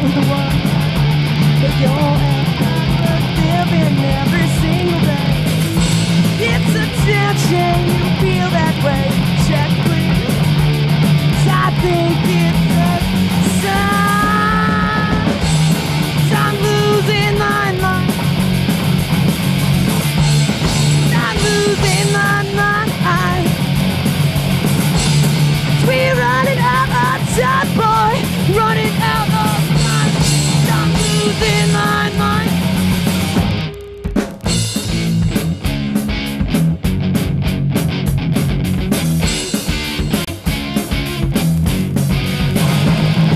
was the one. But your effort living every single day. It's a damn shame you feel that way. Check please. I think it's a sign. I'm losing my mind. I'm losing my mind. We're running out of time, boy. Running out of time. I'm losing my mind.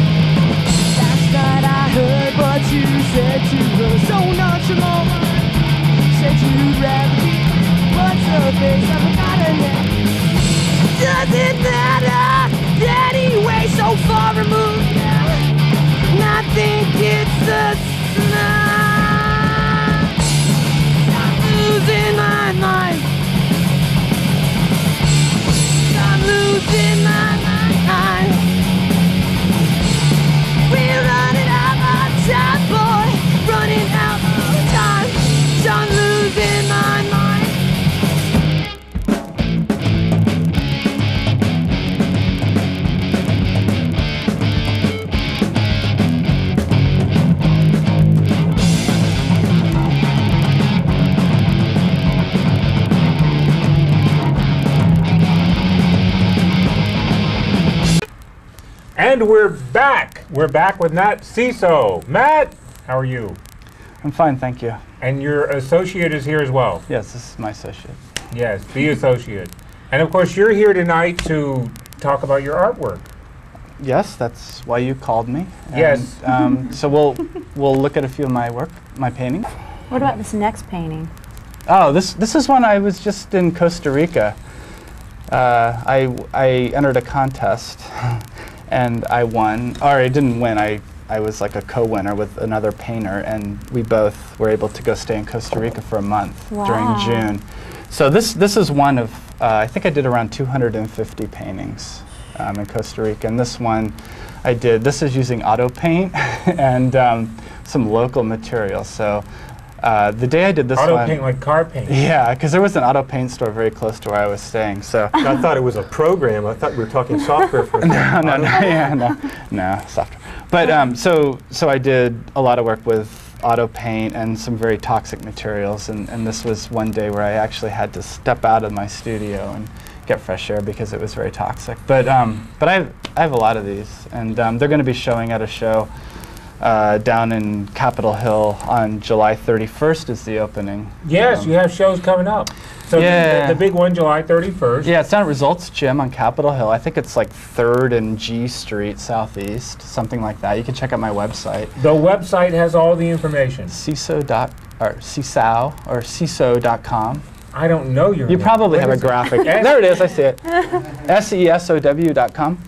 Last night I heard what you said to her so nonchalant. Said you'd rather be what's her face. I forgot her name. Doesn't matter anyway, so far removed now. And I think it's a sign. I'm losing my mind. I'm losing my mind. We're running out of time, boy. Running out of time. I'm losing my mind. And we're back. We're back with Matt Sesow. Matt, how are you? I'm fine, thank you. And your associate is here as well. Yes, this is my associate. Yes, the associate. And of course, you're here tonight to talk about your artwork. Yes, that's why you called me. Yes. And, so we'll look at a few of my work, my paintings. What about this next painting? Oh, this is one I was just in Costa Rica. I entered a contest and I won, or I didn't win. I was like a co-winner with another painter, and we both were able to go stay in Costa Rica for a month during June. So this is one of, I think I did around 250 paintings in Costa Rica, and this one I did, this is using auto paint and some local material. So the day I did this auto one, paint like car paint. yeah, because there was an auto paint store very close to where I was staying. So I thought it was a program. I thought we were talking software for a second. no, software. But so I did a lot of work with auto paint and some very toxic materials, and this was one day where I actually had to step out of my studio and get fresh air because it was very toxic. But I have a lot of these, and they're going to be showing at a show down in Capitol Hill on July 31st is the opening. Yes, you have shows coming up. So yeah. the big one, July 31st. Yeah, it's down at Results Gym on Capitol Hill. I think it's like 3rd and G Street Southeast, something like that. You can check out my website. The website has all the information. Sesow.com. I don't know your You name. probably What have a is it? graphic. There it is, I see it. Sesow.com.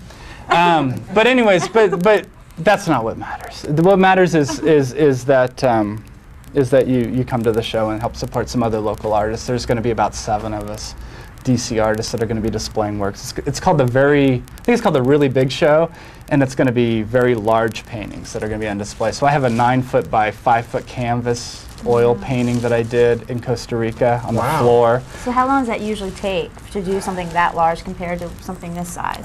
But anyways, but that's not what matters. What matters is that you come to the show and help support some other local artists. There's going to be about 7 of us DC artists that are going to be displaying works. It's called I think it's called the Really Big Show, and it's going to be very large paintings that are going to be on display. So I have a 9-foot by 5-foot canvas oil painting that I did in Costa Rica on the floor. So how long does that usually take to do something that large compared to something this size?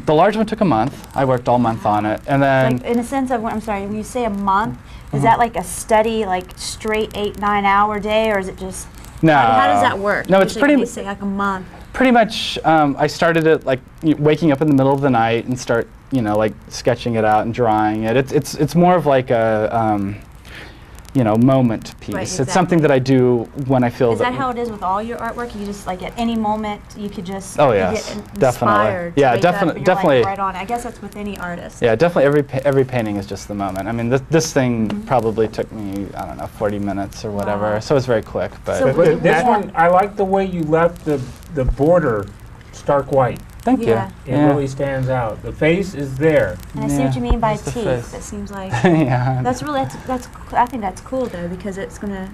The large one took a month. I worked all month on it, and then Like in a sense of, I'm sorry, when you say a month, is that like a steady, like straight 8-9 hour day, or is it just? no. How does that work? No, it's Usually pretty. when you say like a month. Pretty much, I started it like waking up in the middle of the night and start, like sketching it out and drawing it. It's more of like a, moment piece. Right, It's exactly. something that I do when I feel Is that how it is with all your artwork? You just like at any moment you could just Oh, you yes, get definitely. inspired. To Yeah, wake up and you're definitely. Like right on. I guess that's with any artist. Yeah, definitely. Every painting is just the moment. I mean, this thing probably took me, I don't know, 40 minutes or whatever. Wow. So it's very quick. But So But this one, I like the way you left the border stark white. thank Yeah. you. It really stands out. The face is there. And I see what you mean by that's the teeth. face. It seems like yeah. that's really I think that's cool though, because it's gonna,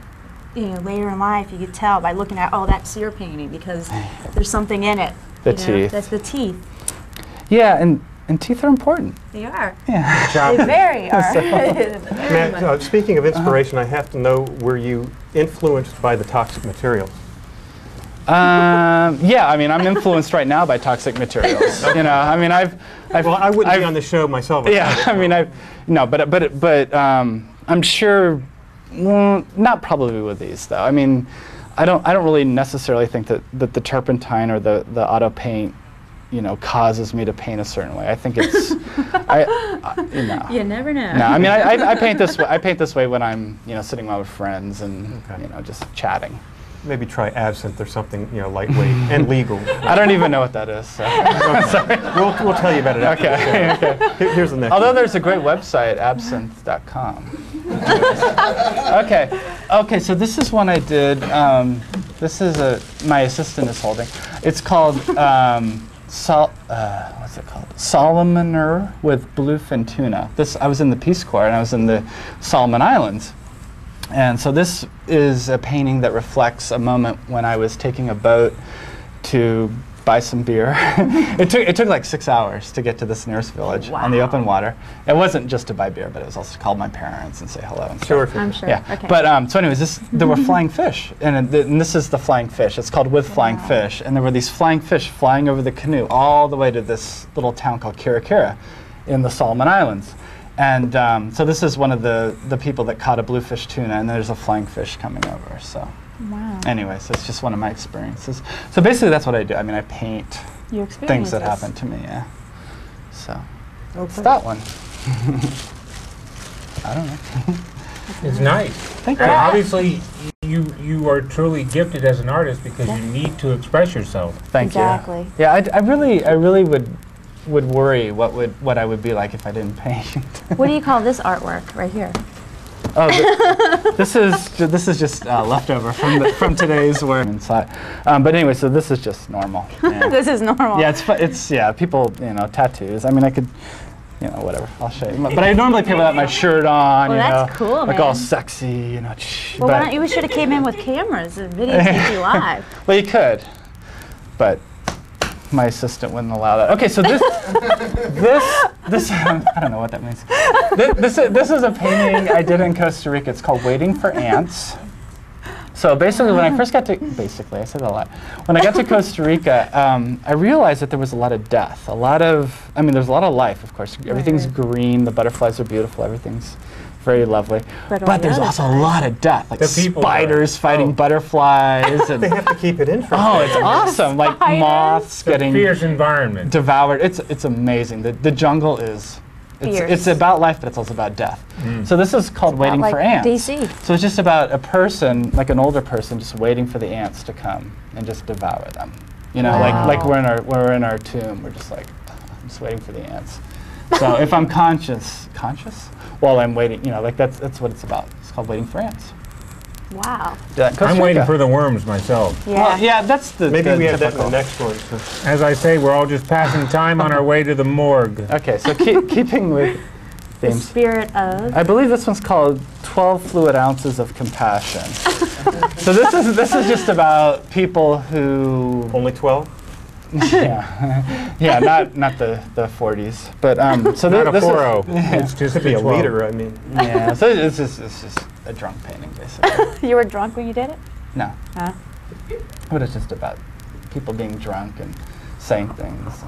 later in life you could tell by looking at, oh, that's your painting because there's something in it. The you know? teeth. That's the teeth. Yeah, and And teeth are important. They are. Yeah. They very are. Very Matt, much. speaking of inspiration, I have to know, were you influenced by the toxic materials? Yeah, I mean, I'm influenced right now by toxic materials. You know, I mean, Well, I wouldn't be on the show myself. Yeah, I mean, but I'm sure, well, not probably with these though. I mean, I don't really necessarily think that the turpentine or the auto paint, you know, causes me to paint a certain way. I think it's, you know. You never know. No, I mean, I paint this way. I paint this way when I'm, you know, sitting around with friends and Okay. you know, just chatting. Maybe try absinthe or something, you know, lightweight and legal. I don't even know what that is. So. We'll tell you about it after the Okay. show. Okay. Here's the next Although one. there's a great website, absinthe.com. Okay, so this is one I did. This is my assistant is holding. It's called, what's it called? Salomoner with bluefin tuna. I was in the Peace Corps and I was in the Solomon Islands. And so this is a painting that reflects a moment when I was taking a boat to buy some beer. It took like 6 hours to get to this nearest village on the open water. It wasn't just to buy beer, but it was also to call my parents and say hello and stuff. Sure. I'm sure. Yeah, Okay. but so anyways, there were flying fish, and this is the flying fish. It's called With Flying Fish, and there were these flying fish flying over the canoe all the way to this little town called Kirakira in the Solomon Islands. And so this is one of the people that caught a bluefish tuna, and there's a flying fish coming over. So, Wow. anyways, it's just one of my experiences. So basically, that's what I do. I mean, I paint Your things that experiences. happen to me. Yeah. So it's Okay. that one. I don't know. It's nice. Thank you. And obviously, you are truly gifted as an artist because you need to express yourself. Thank Exactly. you. Yeah, I really would worry what I would be like if I didn't paint. What do you call this artwork right here? Oh, this is just leftover from today's work inside. But anyway, so this is just normal. Yeah. This is normal. Yeah, it's people, you know, tattoos. I mean, I could, you know, whatever. I'll show you. But I normally paint without my shirt on. Well, you that's know, cool, like man. all sexy, you know. Well, why don't you should have came in with cameras and videotaped you live. Well, you could, but my assistant wouldn't allow that. Okay, so this I don't know what that means. This is a painting I did in Costa Rica. It's called Waiting for Ants. So basically, when I first got to, I said that a lot. When I got to Costa Rica, I realized that there was a lot of death. There's a lot of life, of course. Everything's green, the butterflies are beautiful, everything's very lovely. But on But the there's other also a side- lot of death, like The people spiders fighting butterflies. And They have to keep it in for oh, it's awesome. Like Spiders. moths getting Fierce environment. devoured. It's amazing. The jungle is, Fierce. it's about life, but it's also about death. So this is called Waiting like for Ants. DC. So it's just about a person, like an older person, just waiting for the ants to come and just devour them. You know, Wow. like we're in our tomb. We're just like, I'm just waiting for the ants. So if I'm conscious while I'm waiting, you know, like that's what it's about. It's called Waiting for Ants. Wow. I'm waiting for the worms myself. Yeah. Well, yeah, that's the Maybe the we have that in the typical. next one. So. As I say, we're all just passing time on our way to the morgue. Okay, so keeping with The themes. spirit of. I believe this one's called 12 Fluid Ounces of Compassion. So this is just about people who, Only 12? yeah, not the 40s, but so Not a this 4-0. It's just To be a 12. leader, I mean. yeah, so it's just a drunk painting basically. You were drunk when you did it? No, Huh? but it's just about people being drunk and saying things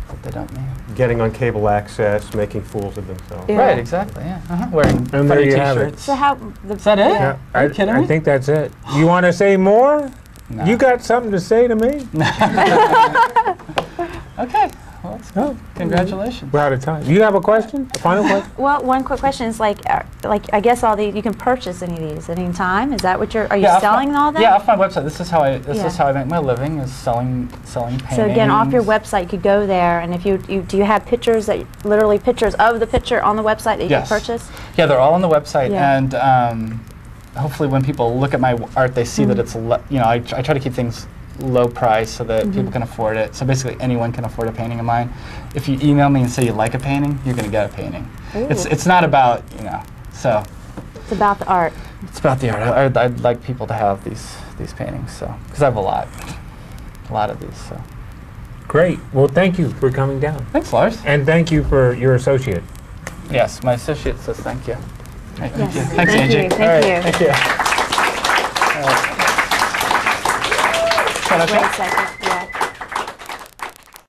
that they don't mean. Getting on cable access, making fools of themselves. Yeah. Right, exactly. Yeah, wearing And there funny you have it. t-shirts. So how the Is that it? Yeah, Are you kidding I me? think that's it. You want to say more? No. You got something to say to me? Okay, well, let's go. Congratulations. We're out of time. You have a question? A final question? Well, one quick question is like I guess you can purchase any of these at any time. Is that what are you Yeah, selling all that? Yeah, off my website. This is how I Yeah. make my living, is selling paintings. So again, off your website, you could go there, and if you do you have pictures literally pictures of the picture on the website that you Yes. can purchase? Yeah, they're all on the website, Yeah. and hopefully when people look at my art, they see that it's I try to keep things low price so that people can afford it. So basically, anyone can afford a painting of mine. If you email me and say you like a painting, you're going to get a painting. Ooh. It's not about so It's about the art. it's about the art. I'd like people to have these paintings, so because I have a lot of these. So Great. Well, thank you for coming down. Thanks, Lars. And thank you for your associate. Yes, my associate says thank you. Thank Yes. you. Thank Thanks, you. Angie. Thank All right, you. Thank you. Wait a second.